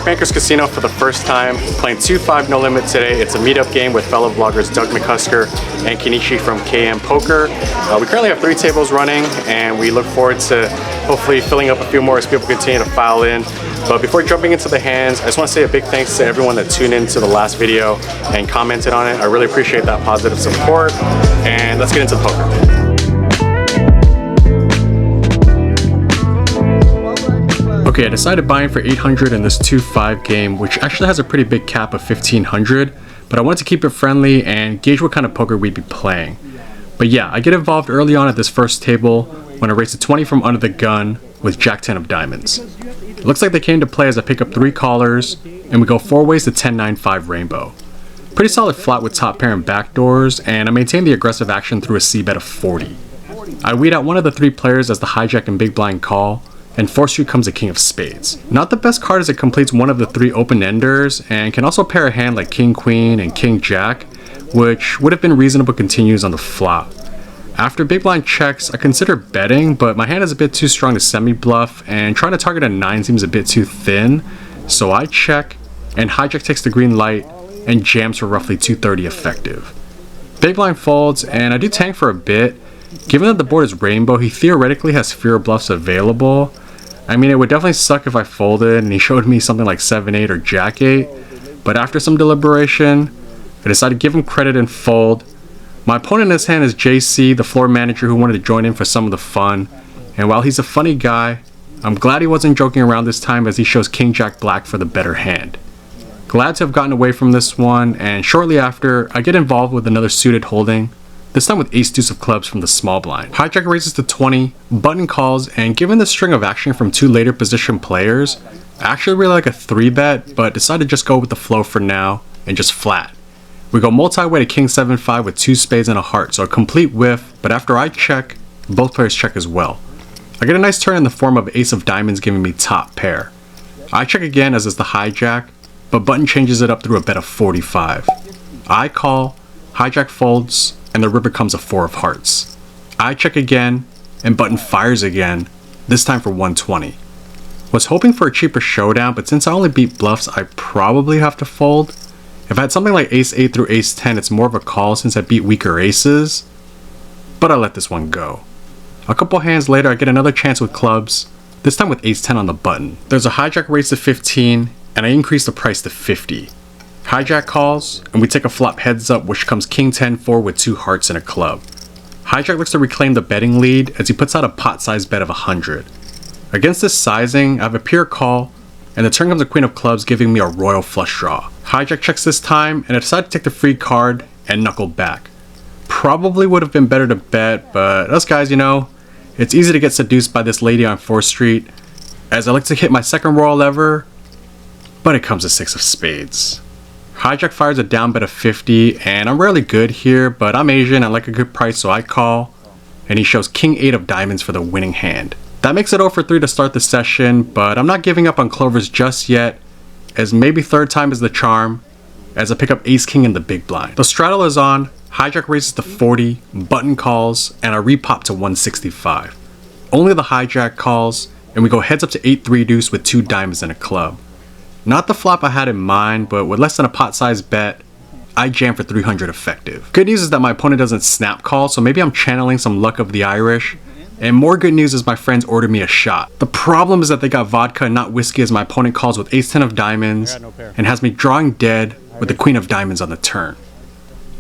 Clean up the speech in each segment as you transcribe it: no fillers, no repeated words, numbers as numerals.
at Bankers Casino for the first time, playing 2-5 no limit today. It's a meetup game with fellow vloggers Doug McCusker and Kenichi from KM Poker. We currently have 3 tables running, and we look forward to hopefully filling up a few more as people continue to file in. But before jumping into the hands, I just want to say a big thanks to everyone that tuned in to the last video and commented on it. I really appreciate that positive support, and let's get into the poker. Okay, I decided buying for 800 in this 2-5 game, which actually has a pretty big cap of 1500, but I wanted to keep it friendly and gauge what kind of poker we'd be playing. But yeah, I get involved early on at this first table when I raise a 20 from under the gun with Jack 10 of diamonds. It looks like they came to play as I pick up 3 callers, and we go 4 ways to 10-9-5 rainbow. Pretty solid flat with top pair and backdoors, and I maintain the aggressive action through a c-bet of 40. I weed out one of the 3 players as the hijack and big blind call, and 4th street comes a king of spades. Not the best card as it completes one of the 3 open-enders, and can also pair a hand like king queen and king jack, which would have been reasonable continues on the flop. After big blind checks, I consider betting, but my hand is a bit too strong to semi-bluff, and trying to target a 9 seems a bit too thin, so I check, and hijack takes the green light, and jams for roughly 230 effective. Big blind folds, and I do tank for a bit. Given that the board is rainbow, he theoretically has fewer bluffs available. I mean, it would definitely suck if I folded and he showed me something like 7-8 or Jack-8, but after some deliberation, I decided to give him credit and fold. My opponent in this hand is JC, the floor manager who wanted to join in for some of the fun, and while he's a funny guy, I'm glad he wasn't joking around this time as he shows King Jack Black for the better hand. Glad to have gotten away from this one, and shortly after, I get involved with another suited holding, this time with ace-deuce of clubs from the small blind. Hijack raises to 20, button calls, and given the string of action from 2 later position players, I actually really like a 3-bet, but decided to just go with the flow for now, and just flat. We go multi-way to king 7-5 with 2 spades and a heart, so a complete whiff, but after I check, both players check as well. I get a nice turn in the form of ace of diamonds giving me top pair. I check again as is the hijack, but button changes it up through a bet of 45. I call, hijack folds, and the river comes a 4 of hearts. I check again, and button fires again, this time for 120. Was hoping for a cheaper showdown, but since I only beat bluffs, I probably have to fold. If I had something like ace-8 through ace-10, it's more of a call since I beat weaker aces, but I let this one go. A couple hands later, I get another chance with clubs, this time with ace-10 on the button. There's a hijack raise to 15, and I increase the price to 50. Hijack calls, and we take a flop heads up, which comes king 10-4 with 2 hearts and a club. Hijack looks to reclaim the betting lead as he puts out a pot-sized bet of 100. Against this sizing, I have a pure call, and the turn comes a queen of clubs giving me a royal flush draw. Hijack checks this time, and I decide to take the free card and knuckle back. Probably would have been better to bet, but us guys, you know, it's easy to get seduced by this lady on 4th street, as I like to hit my second royal ever, but it comes a 6 of spades. Hijack fires a down bet of 50, and I'm rarely good here, but I'm Asian, I like a good price, so I call, and he shows king 8 of diamonds for the winning hand. That makes it 0 for 3 to start the session, but I'm not giving up on clovers just yet, as maybe 3rd time is the charm, as I pick up ace king in the big blind. The straddle is on, hijack raises to 40, button calls, and I repop to 165. Only the hijack calls, and we go heads up to 8-3 deuce with 2 diamonds and a club. Not the flop I had in mind, but with less than a pot-sized bet, I jam for 300 effective. Good news is that my opponent doesn't snap call, so maybe I'm channeling some luck of the Irish. And more good news is my friends ordered me a shot. The problem is that they got vodka and not whiskey, as my opponent calls with ace-10 of diamonds and has me drawing dead with the queen of diamonds on the turn.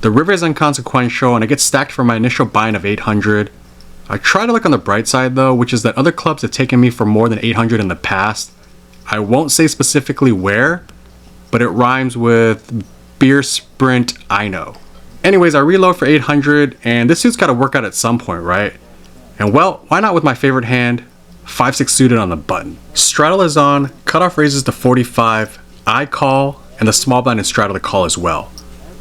The river is inconsequential, and I get stacked for my initial buy-in of 800. I try to look on the bright side though, which is that other clubs have taken me for more than 800 in the past. I won't say specifically where, but it rhymes with beer sprint I know. Anyways, I reload for 800, and this suit's gotta work out at some point, right? And well, why not with my favorite hand, 5-6 suited on the button. Straddle is on, cutoff raises to 45, I call, and the small blind and straddle to call as well.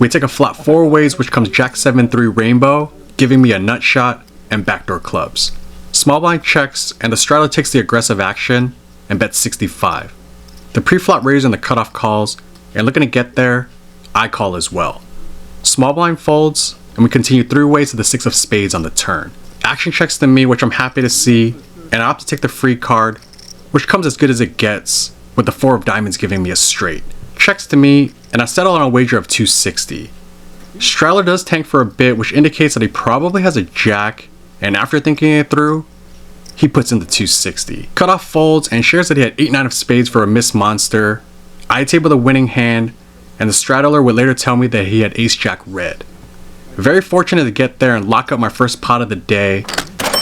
We take a flop 4 ways, which comes jack 7-3 rainbow, giving me a nut shot and backdoor clubs. Small blind checks, and the straddle takes the aggressive action and bets 65. The pre-flop raise and the cutoff calls, and looking to get there, I call as well. Small blind folds, and we continue 3 ways to the 6 of spades on the turn. Action checks to me, which I'm happy to see, and I opt to take the free card, which comes as good as it gets, with the 4 of diamonds giving me a straight. Checks to me, and I settle on a wager of 260. Straddler does tank for a bit, which indicates that he probably has a jack, and after thinking it through, he puts in the 260. Cutoff folds and shares that he had 8-9 of spades for a missed monster. I table the winning hand, and the straddler would later tell me that he had ace-jack red. Very fortunate to get there and lock up my first pot of the day,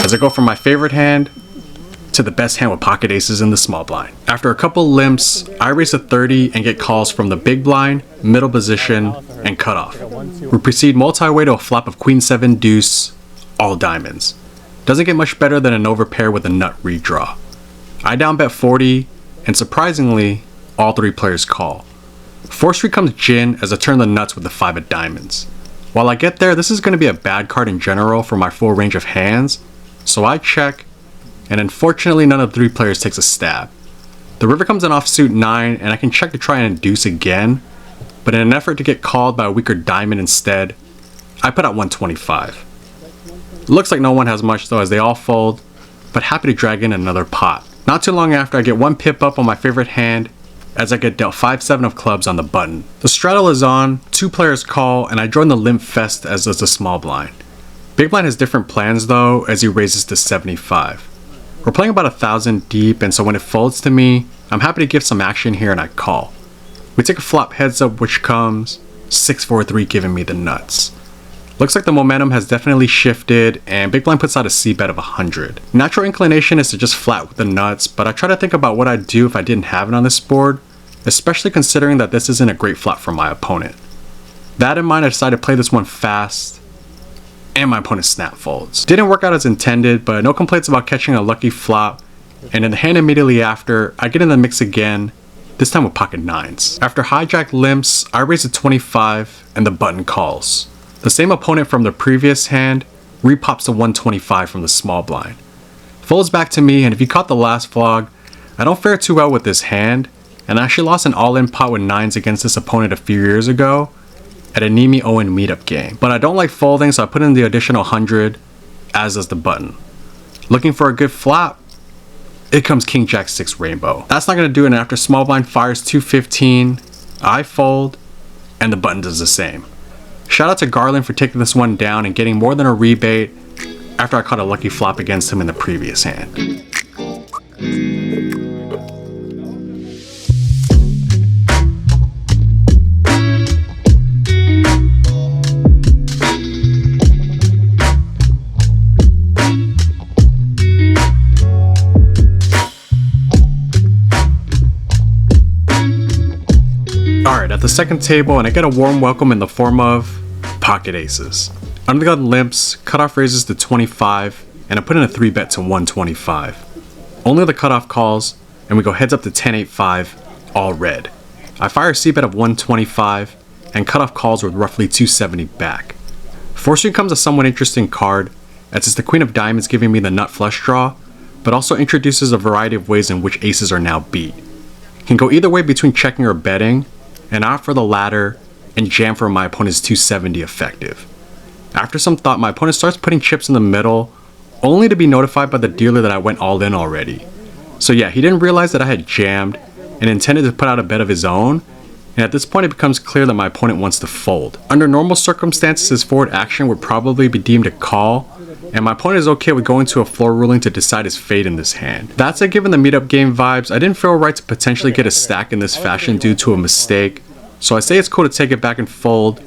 as I go from my favorite hand to the best hand with pocket aces in the small blind. After a couple limps, I raise a 30 and get calls from the big blind, middle position, and cutoff. We proceed multi-way to a flop of queen 7 deuce, all diamonds. Doesn't get much better than an overpair with a nut redraw. I down bet 40, and surprisingly, all 3 players call. 4th street comes gin as I turn the nuts with the 5 of diamonds. While I get there, this is going to be a bad card in general for my full range of hands, so I check, and unfortunately none of the 3 players takes a stab. The river comes in offsuit 9, and I can check to try and induce again, but in an effort to get called by a weaker diamond instead, I put out 125. Looks like no one has much though, as they all fold, but happy to drag in another pot. Not too long after, I get 1 pip up on my favorite hand, as I get dealt 5-7 of clubs on the button. The straddle is on, 2 players call, and I join the limp fest as does the small blind. Big blind has different plans though, as he raises to 75. We're playing about 1,000 deep, and so when it folds to me, I'm happy to give some action here and I call. We take a flop heads up, which comes 6-4-3, giving me the nuts. Looks like the momentum has definitely shifted, and big blind puts out a C bet of 100. Natural inclination is to just flat with the nuts, but I try to think about what I'd do if I didn't have it on this board, especially considering that this isn't a great flop for my opponent. That in mind, I decided to play this one fast, and my opponent snap folds. Didn't work out as intended, but no complaints about catching a lucky flop, and in the hand immediately after, I get in the mix again, this time with pocket 9s. After hijack limps, I raise a 25, and the button calls. The same opponent from the previous hand repops the 125 from the small blind. Folds back to me, and if you caught the last vlog, I don't fare too well with this hand, and I actually lost an all-in pot with 9s against this opponent a few years ago at a Nemi Owen meetup game. But I don't like folding, so I put in the additional 100, as does the button. Looking for a good flop, it comes King Jack 6 rainbow. That's not going to do it, and after small blind fires 215, I fold, and the button does the same. Shout out to Garland for taking this one down and getting more than a rebate after I caught a lucky flop against him in the previous hand. Alright, at the second table, and I get a warm welcome in the form of pocket aces. Under the gun limps, cutoff raises to 25, and I put in a 3 bet to 125. Only the cutoff calls, and we go heads up to 10-8-5, all red. I fire a C bet of 125, and cutoff calls with roughly 270 back. 4th street comes a somewhat interesting card, as it's the queen of diamonds giving me the nut flush draw, but also introduces a variety of ways in which aces are now beat. Can go either way between checking or betting, and I opt for the latter and jam for my opponent's 270 effective. After some thought, my opponent starts putting chips in the middle, only to be notified by the dealer that I went all in already. So yeah, he didn't realize that I had jammed and intended to put out a bet of his own, and at this point it becomes clear that my opponent wants to fold. Under normal circumstances, his forward action would probably be deemed a call, and my opponent is okay with going to a floor ruling to decide his fate in this hand. That said, given the meetup game vibes, I didn't feel right to potentially get a stack in this fashion due to a mistake, so I say it's cool to take it back and fold,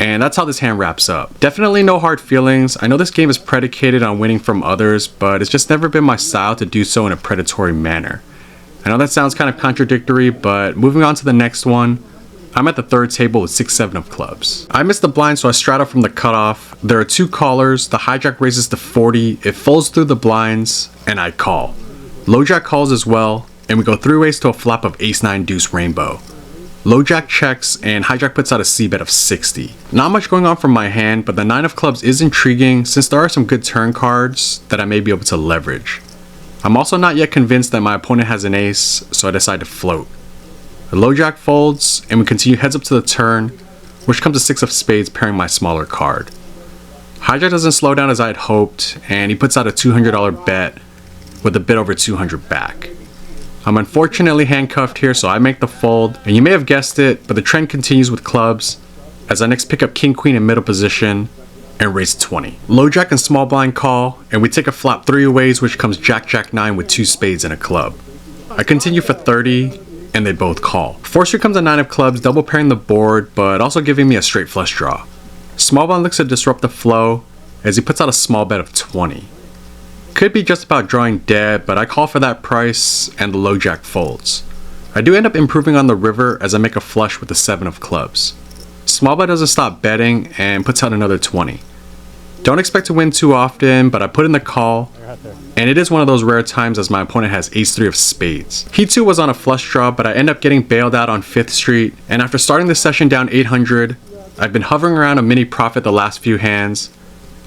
and that's how this hand wraps up. Definitely no hard feelings. I know this game is predicated on winning from others, but it's just never been my style to do so in a predatory manner. I know that sounds kind of contradictory, but moving on to the next one, I'm at the third table with 6-7 of clubs. I missed the blind, so I straddle from the cutoff. There are 2 callers, the hijack raises to 40, it folds through the blinds, and I call. Low jack calls as well, and we go 3 ways to a flop of ace-9 deuce rainbow. Low jack checks, and hijack puts out a C bet of 60. Not much going on from my hand, but the 9 of clubs is intriguing since there are some good turn cards that I may be able to leverage. I'm also not yet convinced that my opponent has an ace, so I decide to float. The low jack folds, and we continue heads up to the turn, which comes to 6 of spades pairing my smaller card. Hijack doesn't slow down as I had hoped, and he puts out a $200 bet with a bit over 200 back. I'm unfortunately handcuffed here, so I make the fold, and you may have guessed it, but the trend continues with clubs, as I next pick up king queen in middle position, and raise 20. Low jack and small blind call, and we take a flop 3 ways, which comes jack jack 9 with 2 spades and a club. I continue for 30, and they both call. Force here comes a 9 of clubs, double pairing the board, but also giving me a straight flush draw. Small blind looks to disrupt the flow, as he puts out a small bet of 20. Could be just about drawing dead, but I call for that price, and the low jack folds. I do end up improving on the river as I make a flush with the 7 of clubs. Small blind doesn't stop betting and puts out another 20. Don't expect to win too often, but I put in the call, and it is one of those rare times as my opponent has ace-3 of spades. He too was on a flush draw, but I end up getting bailed out on 5th Street, and after starting the session down 800, I've been hovering around a mini profit the last few hands,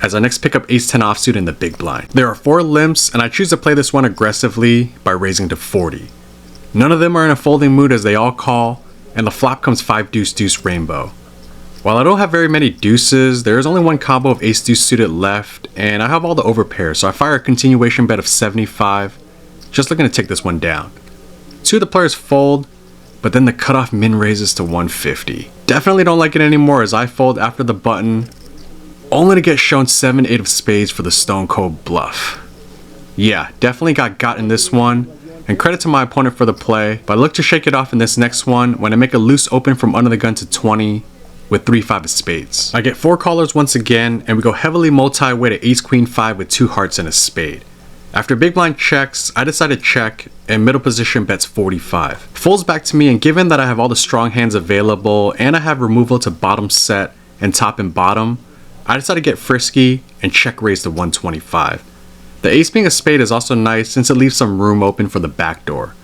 as I next pick up ace-10 offsuit in the big blind. There are 4 limps, and I choose to play this one aggressively by raising to 40. None of them are in a folding mood as they all call, and the flop comes 5 deuce deuce rainbow. While I don't have very many deuces, there is only one combo of ace deuce suited left, and I have all the overpairs, so I fire a continuation bet of 75, just looking to take this one down. 2 of the players fold, but then the cutoff min raises to 150. Definitely don't like it anymore as I fold after the button, only to get shown 7-8 of spades for the stone cold bluff. Yeah, definitely got in this one, and credit to my opponent for the play, but I look to shake it off in this next one when I make a loose open from under the gun to 20, with 3-5 of spades. I get 4 callers once again, and we go heavily multi-way to ace queen 5 with 2 hearts and a spade. After big blind checks, I decide to check, and middle position bets 45. Folds back to me, and given that I have all the strong hands available, and I have removal to bottom set and top and bottom, I decide to get frisky and check raise to 125. The ace being a spade is also nice since it leaves some room open for the backdoor.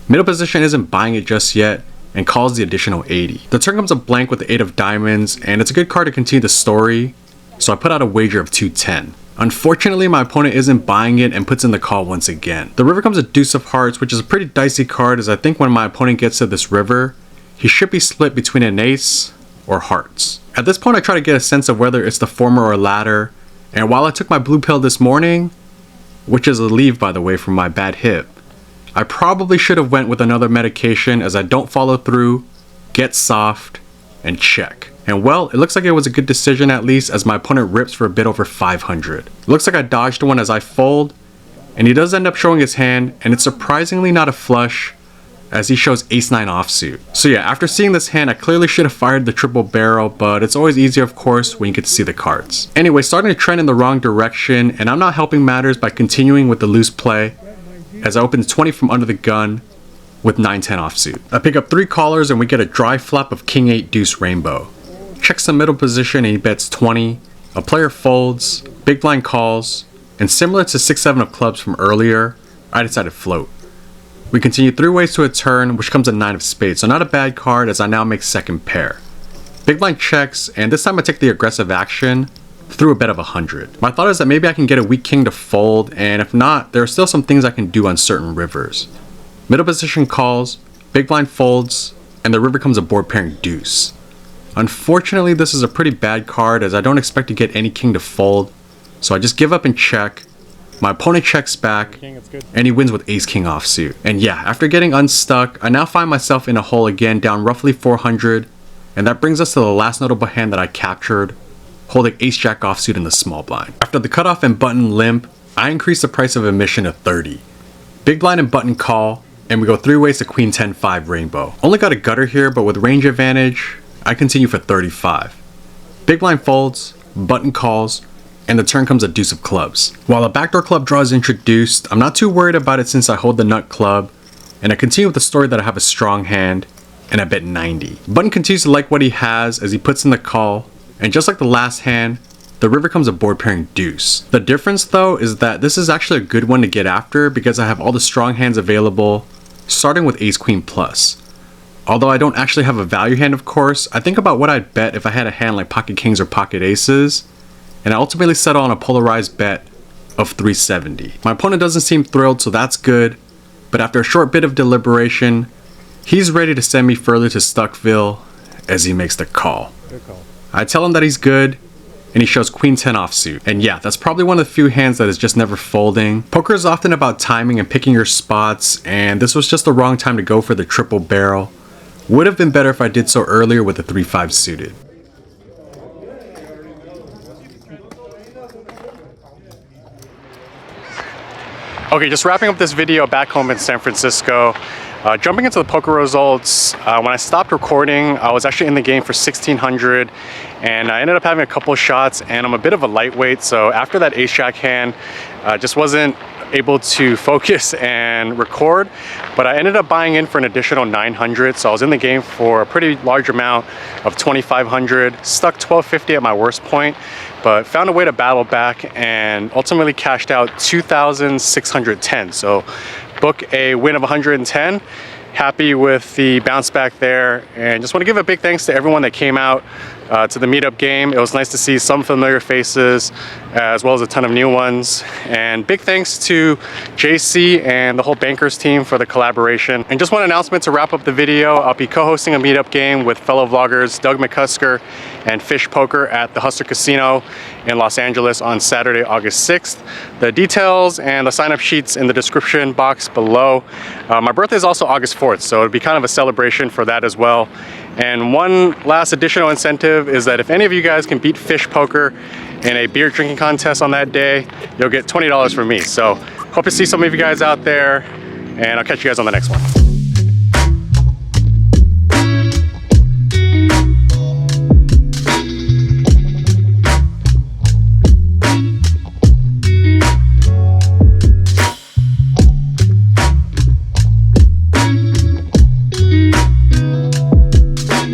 Middle position isn't buying it just yet, and calls the additional 80. The turn comes a blank with the 8 of diamonds, and it's a good card to continue the story, so I put out a wager of 210. Unfortunately, my opponent isn't buying it and puts in the call once again. The river comes a deuce of hearts, which is a pretty dicey card as I think when my opponent gets to this river, he should be split between an ace or hearts. At this point, I try to get a sense of whether it's the former or latter, and while I took my blue pill this morning, which is a leave by the way from my bad hip, I probably should have went with another medication as I don't follow through, get soft, and check. And well, it looks like it was a good decision at least as my opponent rips for a bit over 500. Looks like I dodged one as I fold, and he does end up showing his hand, and it's surprisingly not a flush as he shows ace-9 offsuit. So yeah, after seeing this hand, I clearly should have fired the triple barrel, but it's always easier of course when you get to see the cards. Anyway, starting to trend in the wrong direction, and I'm not helping matters by continuing with the loose play as I open 20 from under the gun with 9-10 offsuit. I pick up 3 callers and we get a dry flop of king 8 deuce rainbow. Checks the middle position and he bets 20. A player folds, big blind calls, and similar to 6-7 of clubs from earlier, I decided float. We continue 3 ways to a turn, which comes a 9 of spades, so not a bad card as I now make second pair. Big blind checks, and this time I take the aggressive action, through a bet of 100. My thought is that maybe I can get a weak king to fold, and if not, there are still some things I can do on certain rivers. Middle position calls, big blind folds, and the river comes a board pairing deuce. Unfortunately, this is a pretty bad card as I don't expect to get any king to fold, so I just give up and check. My opponent checks back, and he wins with ace-king offsuit. And yeah, after getting unstuck, I now find myself in a hole again down roughly 400, and that brings us to the last notable hand that I captured, holding ace-jack offsuit in the small blind. After the cutoff and button limp, I increase the price of admission to 30. Big blind and button call, and we go 3 ways to queen 10-5 rainbow. Only got a gutter here, but with range advantage, I continue for 35. Big blind folds, button calls, and the turn comes a deuce of clubs. While a backdoor club draw is introduced, I'm not too worried about it since I hold the nut club, and I continue with the story that I have a strong hand, and I bet 90. Button continues to like what he has as he puts in the call, and just like the last hand, the river comes a board pairing deuce. The difference though is that this is actually a good one to get after because I have all the strong hands available, starting with ace queen plus. Although I don't actually have a value hand of course, I think about what I'd bet if I had a hand like pocket kings or pocket aces, and I ultimately settle on a polarized bet of 370. My opponent doesn't seem thrilled, so that's good, but after a short bit of deliberation, he's ready to send me further to Stuckville as he makes the call. Good call. I tell him that he's good, and he shows queen 10 offsuit. And yeah, that's probably one of the few hands that is just never folding. Poker is often about timing and picking your spots, and this was just the wrong time to go for the triple barrel. Would have been better if I did so earlier with the 3-5 suited. Okay, just wrapping up this video back home in San Francisco. Jumping into the poker results, when I stopped recording, I was actually in the game for 1600, and I ended up having a couple of shots, and I'm a bit of a lightweight, so after that ace-jack hand, just wasn't able to focus and record, but I ended up buying in for an additional 900, so I was in the game for a pretty large amount of 2500, stuck 1250 at my worst point, but found a way to battle back and ultimately cashed out 2,610. So book a win of 110. Happy with the bounce back there, and just want to give a big thanks to everyone that came out to the meetup game. It was nice to see some familiar faces as well as a ton of new ones, and big thanks to JC and the whole bankers team for the collaboration. And just one announcement to wrap up the video: I'll be co-hosting a meetup game with fellow vloggers Doug McCusker and Fish Poker at the Hustler Casino in Los Angeles on Saturday, August 6th. The details and the sign-up sheets in the description box below. My birthday is also August 4th, so it'll be kind of a celebration for that as well. And one last additional incentive is that if any of you guys can beat Fish Poker in a beer drinking contest on that day, you'll get $20 from me. So hope to see some of you guys out there, and I'll catch you guys on the next one.